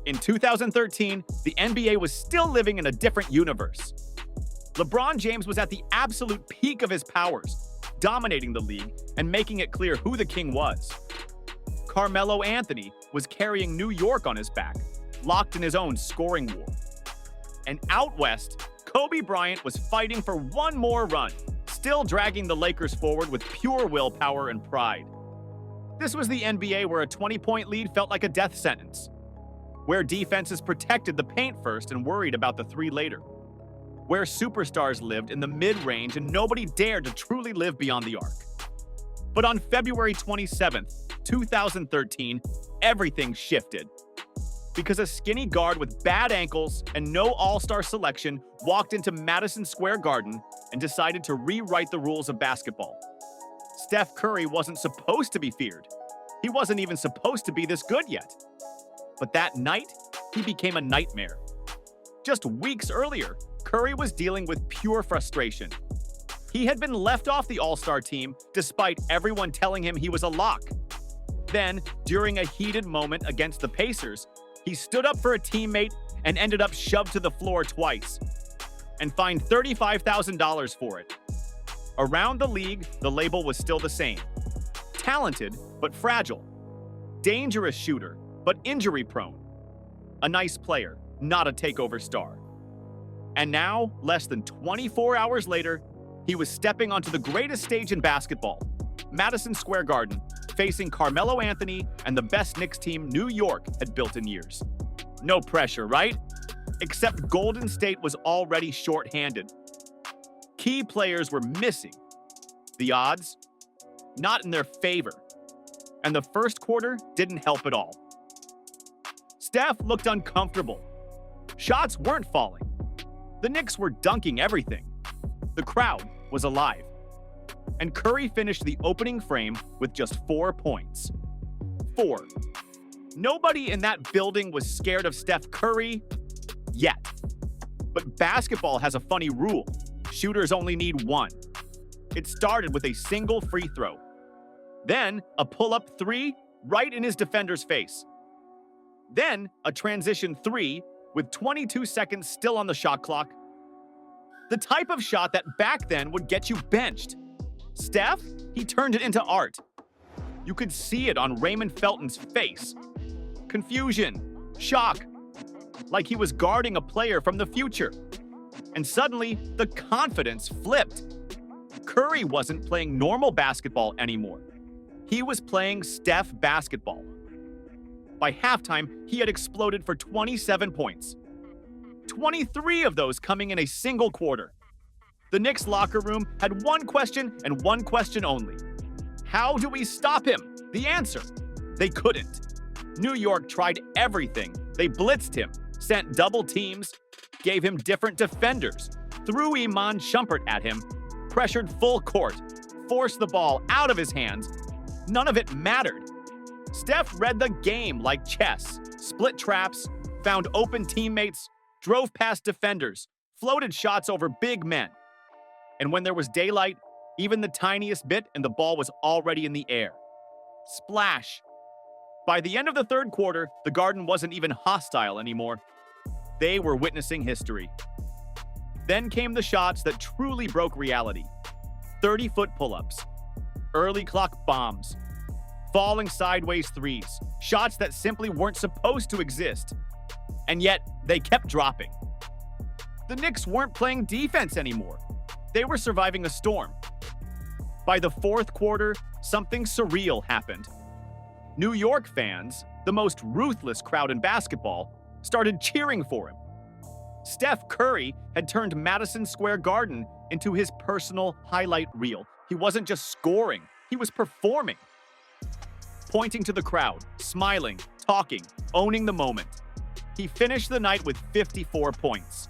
In 2013, the NBA was still living in a different universe. LeBron James was at the absolute peak of his powers, dominating the league and making it clear who the king was. Carmelo Anthony was carrying New York on his back, locked in his own scoring war. And out west, Kobe Bryant was fighting for one more run, still dragging the Lakers forward with pure willpower and pride. This was the NBA where a 20-point lead felt like a death sentence, where defenses protected the paint first and worried about the three later, where superstars lived in the mid-range and nobody dared to truly live beyond the arc. But on February 27th, 2013, everything shifted. Because a skinny guard with bad ankles and no all-star selection walked into Madison Square Garden and decided to rewrite the rules of basketball. Steph Curry wasn't supposed to be feared. He wasn't even supposed to be this good yet. But that night, he became a nightmare. Just weeks earlier, Curry was dealing with pure frustration. He had been left off the All-Star team despite everyone telling him he was a lock. Then, during a heated moment against the Pacers, he stood up for a teammate and ended up shoved to the floor twice and fined $35,000 for it. Around the league, the label was still the same. Talented, but fragile. Dangerous shooter, but injury-prone. A nice player, not a takeover star. And now, less than 24 hours later, he was stepping onto the greatest stage in basketball, Madison Square Garden, facing Carmelo Anthony and the best Knicks team New York had built in years. No pressure, right? Except Golden State was already short-handed. Key players were missing. The odds? Not in their favor. And the first quarter didn't help at all. Steph looked uncomfortable. Shots weren't falling. The Knicks were dunking everything. The crowd was alive. And Curry finished the opening frame with just 4 points. 4. Nobody in that building was scared of Steph Curry yet. But basketball has a funny rule. Shooters only need one. It started with a single free throw. Then a pull-up three right in his defender's face. Then a transition three with 22 seconds still on the shot clock. The type of shot that back then would get you benched. Steph, he turned it into art. You could see it on Raymond Felton's face. Confusion, shock, like he was guarding a player from the future. And suddenly, the confidence flipped. Curry wasn't playing normal basketball anymore. He was playing Steph basketball. By halftime, he had exploded for 27 points. 23 of those coming in a single quarter. The Knicks locker room had one question and one question only. How do we stop him? The answer: they couldn't. New York tried everything. They blitzed him, sent double teams, gave him different defenders, threw Iman Shumpert at him, pressured full court, forced the ball out of his hands. None of it mattered. Steph read the game like chess, split traps, found open teammates, drove past defenders, floated shots over big men. And when there was daylight, even the tiniest bit, and the ball was already in the air. Splash. By the end of the third quarter, the Garden wasn't even hostile anymore. They were witnessing history. Then came the shots that truly broke reality. 30-foot pull-ups, early clock bombs, falling sideways threes, shots that simply weren't supposed to exist. And yet, they kept dropping. The Knicks weren't playing defense anymore. They were surviving a storm. By the fourth quarter, something surreal happened. New York fans, the most ruthless crowd in basketball, started cheering for him. Steph Curry had turned Madison Square Garden into his personal highlight reel. He wasn't just scoring, he was performing. Pointing to the crowd, smiling, talking, owning the moment. He finished the night with 54 points.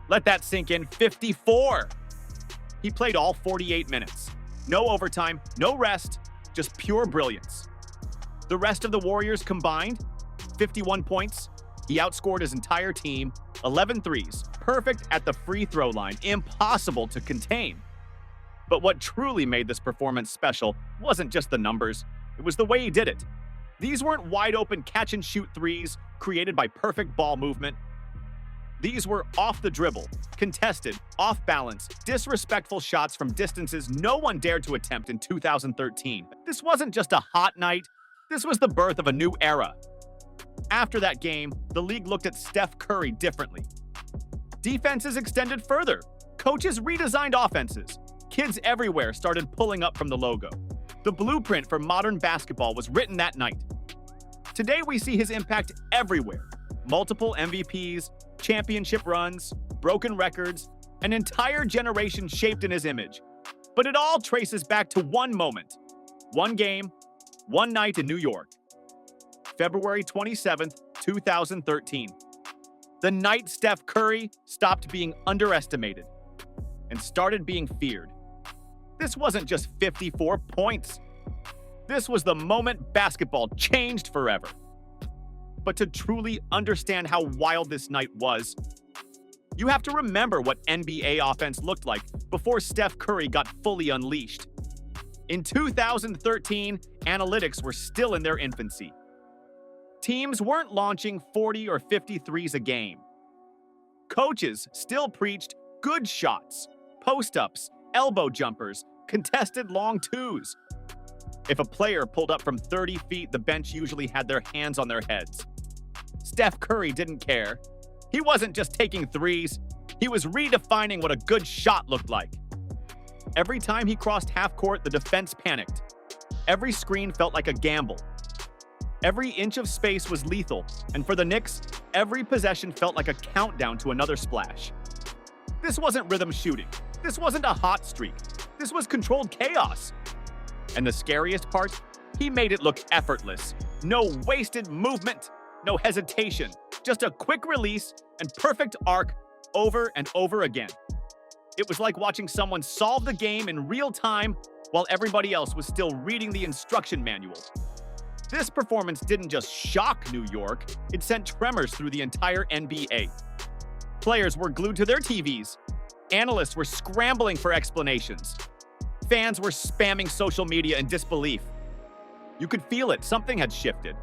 Let that sink in, 54! He played all 48 minutes. No overtime, no rest, just pure brilliance. The rest of the Warriors combined, 51 points. He outscored his entire team, 11 threes, perfect at the free throw line, impossible to contain. But what truly made this performance special wasn't just the numbers, it was the way he did it. These weren't wide-open catch-and-shoot threes created by perfect ball movement. These were off the dribble, contested, off-balance, disrespectful shots from distances no one dared to attempt in 2013. This wasn't just a hot night. This was the birth of a new era. After that game, the league looked at Steph Curry differently. Defenses extended further. Coaches redesigned offenses. Kids everywhere started pulling up from the logo. The blueprint for modern basketball was written that night. Today, we see his impact everywhere. Multiple MVPs, championship runs, broken records, an entire generation shaped in his image. But it all traces back to one moment, one game, one night in New York. February 27th, 2013. The night Steph Curry stopped being underestimated and started being feared. This wasn't just 54 points. This was the moment basketball changed forever. But to truly understand how wild this night was, you have to remember what NBA offense looked like before Steph Curry got fully unleashed. In 2013, analytics were still in their infancy. Teams weren't launching 40 or 50 threes a game. Coaches still preached good shots, post-ups, elbow jumpers, contested long twos. If a player pulled up from 30 feet, the bench usually had their hands on their heads. Steph Curry didn't care. He wasn't just taking threes. He was redefining what a good shot looked like. Every time he crossed half court, the defense panicked. Every screen felt like a gamble. Every inch of space was lethal, and for the Knicks, every possession felt like a countdown to another splash. This wasn't rhythm shooting. This wasn't a hot streak. This was controlled chaos. And the scariest part, he made it look effortless. No wasted movement, no hesitation, just a quick release and perfect arc over and over again. It was like watching someone solve the game in real time while everybody else was still reading the instruction manual. This performance didn't just shock New York, it sent tremors through the entire NBA. Players were glued to their TVs. Analysts were scrambling for explanations. Fans were spamming social media in disbelief. You could feel it, something had shifted.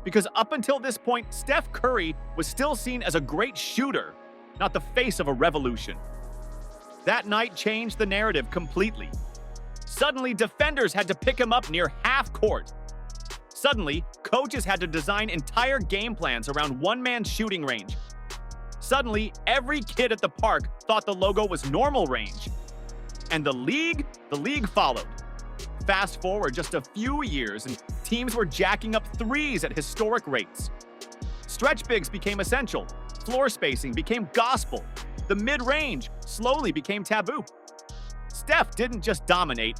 Because up until this point, Steph Curry was still seen as a great shooter, not the face of a revolution. That night changed the narrative completely. Suddenly, defenders had to pick him up near half court. Suddenly, coaches had to design entire game plans around one-man shooting range. Suddenly, every kid at the park thought the logo was normal range. And the league followed. Fast forward just a few years, and teams were jacking up threes at historic rates. Stretch bigs became essential. Floor spacing became gospel. The mid-range slowly became taboo. Steph didn't just dominate.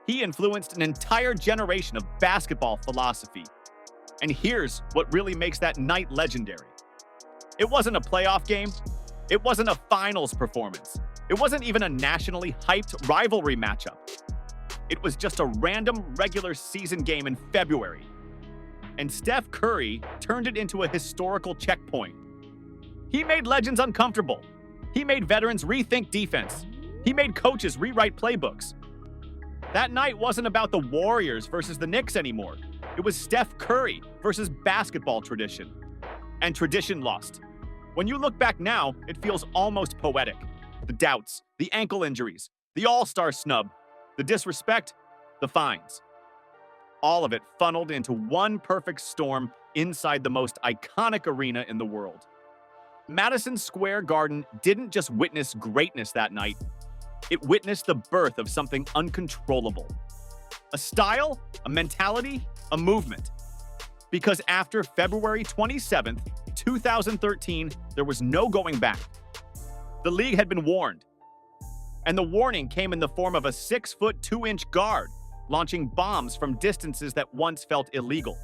He influenced an entire generation of basketball philosophy. And here's what really makes that night legendary. It wasn't a playoff game. It wasn't a finals performance. It wasn't even a nationally hyped rivalry matchup. It was just a random regular season game in February. And Steph Curry turned it into a historical checkpoint. He made legends uncomfortable. He made veterans rethink defense. He made coaches rewrite playbooks. That night wasn't about the Warriors versus the Knicks anymore. It was Steph Curry versus basketball tradition. And tradition lost. When you look back now, it feels almost poetic. The doubts, the ankle injuries, the all-star snub, the disrespect, the fines. All of it funneled into one perfect storm inside the most iconic arena in the world. Madison Square Garden didn't just witness greatness that night. It witnessed the birth of something uncontrollable. A style, a mentality, a movement. Because after February 27th, 2013, there was no going back. The league had been warned. And the warning came in the form of a 6-foot 2-inch guard launching bombs from distances that once felt illegal.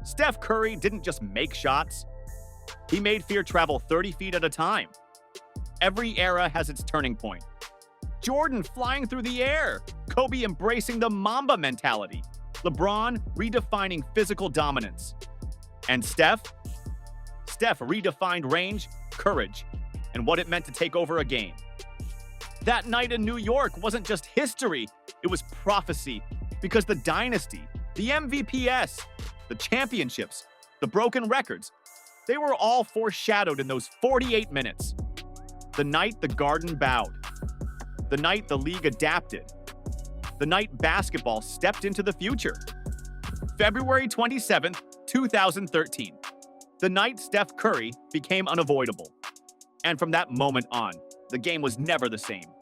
Steph Curry didn't just make shots. He made fear travel 30 feet at a time. Every era has its turning point. Jordan flying through the air, Kobe embracing the Mamba mentality, LeBron redefining physical dominance. And Steph redefined range, courage, and what it meant to take over a game. That night in New York wasn't just history, it was prophecy, because the dynasty, The MVPs, the championships, the broken records, they were all foreshadowed in those 48 minutes. The night the Garden bowed. The night the league adapted. The night basketball stepped into the future. February 27th, 2013. The night Steph Curry became unavoidable. And from that moment on, the game was never the same.